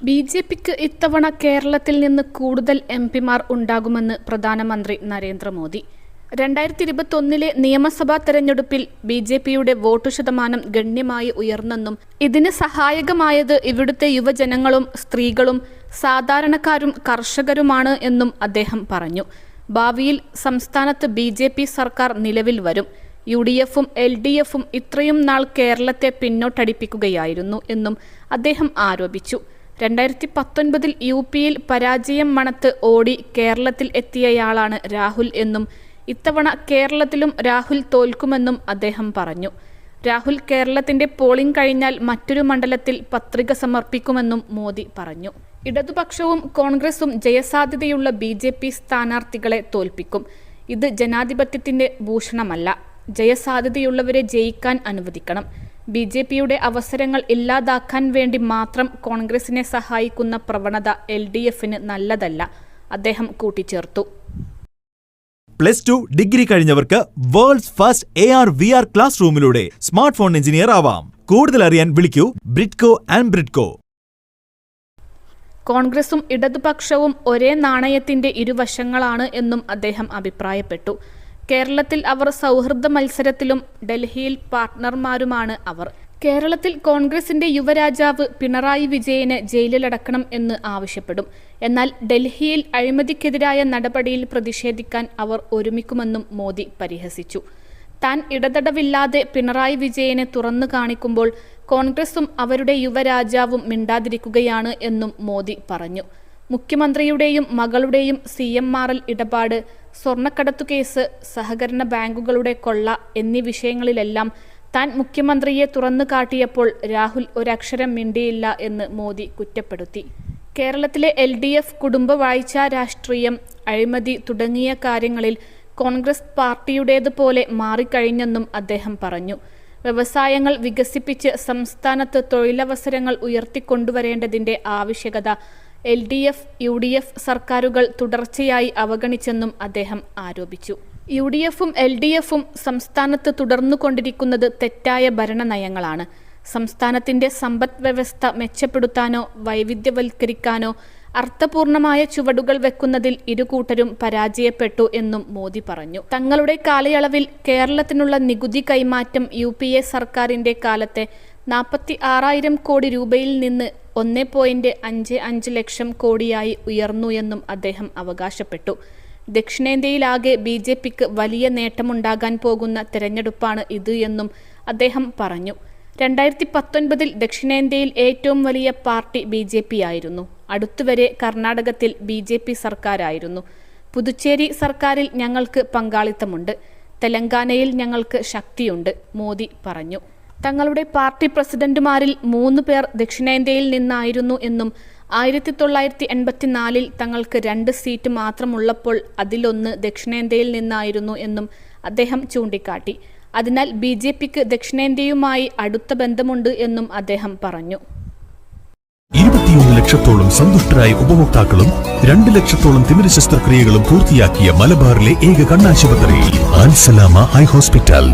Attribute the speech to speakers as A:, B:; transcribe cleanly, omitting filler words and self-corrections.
A: ബിജെപിക്ക് ഇത്തവണ കേരളത്തിൽ നിന്ന് കൂടുതൽ എംപിമാർ ഉണ്ടാകുമെന്ന് പ്രധാനമന്ത്രി നരേന്ദ്രമോദി. 2021 നിയമസഭാ തെരഞ്ഞെടുപ്പിൽ ബിജെപിയുടെ വോട്ടു ശതമാനം ഗണ്യമായി ഉയർന്നെന്നും ഇതിന് സഹായകമായത് ഇവിടുത്തെ യുവജനങ്ങളും സ്ത്രീകളും സാധാരണക്കാരും കർഷകരുമാണ് എന്നും അദ്ദേഹം പറഞ്ഞു. ഭാവിയിൽ സംസ്ഥാനത്ത് ബിജെപി സർക്കാർ നിലവിൽ വരും. UDFും LDFും ഇത്രയും നാൾ കേരളത്തെ പിന്നോട്ടടിപ്പിക്കുകയായിരുന്നു എന്നും അദ്ദേഹം ആരോപിച്ചു. 2019 UPയിൽ പരാജയം മണത്ത് ഓടി കേരളത്തിൽ എത്തിയയാളാണ് രാഹുൽ എന്നും ഇത്തവണ കേരളത്തിലും രാഹുൽ തോൽക്കുമെന്നും അദ്ദേഹം പറഞ്ഞു. രാഹുൽ കേരളത്തിന്റെ പോളിംഗ് കഴിഞ്ഞാൽ മറ്റൊരു മണ്ഡലത്തിൽ പത്രിക സമർപ്പിക്കുമെന്നും മോദി പറഞ്ഞു. ഇടതുപക്ഷവും കോൺഗ്രസും ജയസാധ്യതയുള്ള BJP സ്ഥാനാർത്ഥികളെ തോൽപ്പിക്കും. ഇത് ജനാധിപത്യത്തിന്റെ ഭൂഷണമല്ല. ജയസാധ്യതയുള്ളവരെ ജയിക്കാൻ അനുവദിക്കണം. BJPയുടെ അവസരങ്ങൾ ഇല്ലാതാക്കാൻ വേണ്ടി മാത്രം കോൺഗ്രസിനെ സഹായിക്കുന്ന പ്രവണത LDFന് നല്ലതല്ല, അദ്ദേഹം കൂട്ടിച്ചേർത്തു.
B: +2 ഡിഗ്രി കഴിഞ്ഞവർക്ക് വേൾഡ്സ് ഫസ്റ്റ് AR/VR ക്ലാസ് റൂമിലൂടെ സ്മാർട്ട് ഫോൺ എഞ്ചിനീയർ ആവാം. കൂടുതൽ അറിയാൻ വിളിക്കൂ ബ്രിഡ്കോ ആൻഡ് ബ്രിഡ്കോ.
A: കോൺഗ്രസും ഇടതുപക്ഷവും ഒരേ നാണയത്തിന്റെ ഇരുവശങ്ങളാണ് എന്നും അദ്ദേഹം അഭിപ്രായപ്പെട്ടു. കേരളത്തിൽ അവർ സൗഹൃദ മത്സരത്തിലും ഡൽഹിയിൽ പാർട്ട്ണർമാരുമാണ് അവർ. കേരളത്തിൽ കോൺഗ്രസിന്റെ യുവരാജാവ് പിണറായി വിജയനെ ജയിലിലടക്കണം എന്ന് ആവശ്യപ്പെടും. എന്നാൽ ഡൽഹിയിൽ അഴിമതിക്കെതിരായ നടപടിയിൽ പ്രതിഷേധിക്കാൻ അവർ ഒരുമിക്കുമെന്നും മോദി പരിഹസിച്ചു. താൻ ഇടതടവില്ലാതെ പിണറായി വിജയനെ തുറന്നു കാണിക്കുമ്പോൾ കോൺഗ്രസും അവരുടെ യുവരാജാവും മിണ്ടാതിരിക്കുകയാണ് എന്നും മോദി പറഞ്ഞു. മുഖ്യമന്ത്രിയുടെയും മകളുടെയും CMRL ഇടപാട്, സ്വർണ്ണക്കടത്തുകേസ്, സഹകരണ ബാങ്കുകളുടെ കൊള്ള എന്നീ വിഷയങ്ങളിലെല്ലാം താൻ മുഖ്യമന്ത്രിയെ തുറന്നു കാട്ടിയപ്പോൾ രാഹുൽ ഒരക്ഷരം മിണ്ടിയില്ല എന്ന് മോദി കുറ്റപ്പെടുത്തി. കേരളത്തിലെ LDF കുടുംബവാഴ്ച രാഷ്ട്രീയം, അഴിമതി തുടങ്ങിയ കാര്യങ്ങളിൽ കോൺഗ്രസ് പാർട്ടിയുടേതുപോലെ മാറിക്കഴിഞ്ഞെന്നും അദ്ദേഹം പറഞ്ഞു. വ്യവസായങ്ങൾ വികസിപ്പിച്ച് സംസ്ഥാനത്ത് തൊഴിലവസരങ്ങൾ ഉയർത്തിക്കൊണ്ടുവരേണ്ടതിന്റെ ആവശ്യകത LDF, UDF സർക്കാരുകൾ തുടർച്ചയായി അവഗണിച്ചെന്നും അദ്ദേഹം ആരോപിച്ചു. UDFും LDFും സംസ്ഥാനത്ത് തുടർന്നുകൊണ്ടിരിക്കുന്നത് തെറ്റായ ഭരണനയങ്ങളാണ്. സംസ്ഥാനത്തിന്റെ സമ്പദ് വ്യവസ്ഥ മെച്ചപ്പെടുത്താനോ വൈവിധ്യവൽക്കരിക്കാനോ അർത്ഥപൂർണമായ ചുവടുകൾ വെക്കുന്നതിൽ ഇരുകൂട്ടരും പരാജയപ്പെട്ടു എന്നും മോദി പറഞ്ഞു. തങ്ങളുടെ കാലയളവിൽ കേരളത്തിനുള്ള നികുതി കൈമാറ്റം UPA സർക്കാരിന്റെ കാലത്തെ 46,000 കോടി രൂപയിൽ നിന്ന് 1.55 ലക്ഷം കോടിയായി ഉയർന്നു എന്നും അദ്ദേഹം അവകാശപ്പെട്ടു. ദക്ഷിണേന്ത്യയിലാകെ BJPക്ക് വലിയ നേട്ടമുണ്ടാകാൻ പോകുന്ന തെരഞ്ഞെടുപ്പാണ് ഇത് എന്നും അദ്ദേഹം പറഞ്ഞു. 2019 ദക്ഷിണേന്ത്യയിൽ ഏറ്റവും വലിയ പാർട്ടി BJP ആയിരുന്നു. അടുത്തുവരെ കർണാടകത്തിൽ BJP സർക്കാരായിരുന്നു. പുതുച്ചേരി സർക്കാരിൽ ഞങ്ങൾക്ക് പങ്കാളിത്തമുണ്ട്. തെലങ്കാനയിൽ ഞങ്ങൾക്ക് ശക്തിയുണ്ട്, മോദി പറഞ്ഞു. തങ്ങളുടെ പാർട്ടി പ്രസിഡന്റുമാരിൽ 3 പേർ ദക്ഷിണേന്ത്യയിൽ നിന്നായിരുന്നു എന്നും 1984 തങ്ങൾക്ക് 2 സീറ്റ് മാത്രമുള്ളപ്പോൾ അതിലൊന്ന് ദക്ഷിണേന്ത്യയിൽ നിന്നായിരുന്നു എന്നും അദ്ദേഹം ചൂണ്ടിക്കാട്ടി. അതിനാൽ BJPക്ക് ദക്ഷിണേന്ത്യയുമായി അടുത്ത ബന്ധമുണ്ട് എന്നും അദ്ദേഹം പറഞ്ഞു.
C: 21 ലക്ഷത്തോളം സന്തുഷ്ടരായ ഉപഭോക്താക്കളും 2 ലക്ഷത്തോളം തിമിര ശസ്ത്രക്രിയകളും പൂർത്തിയാക്കിയ മലബാറിലെ ഏക കണ്ണാശുപത്രി അൽ സലാമ ഹൈ ഹോസ്പിറ്റൽ.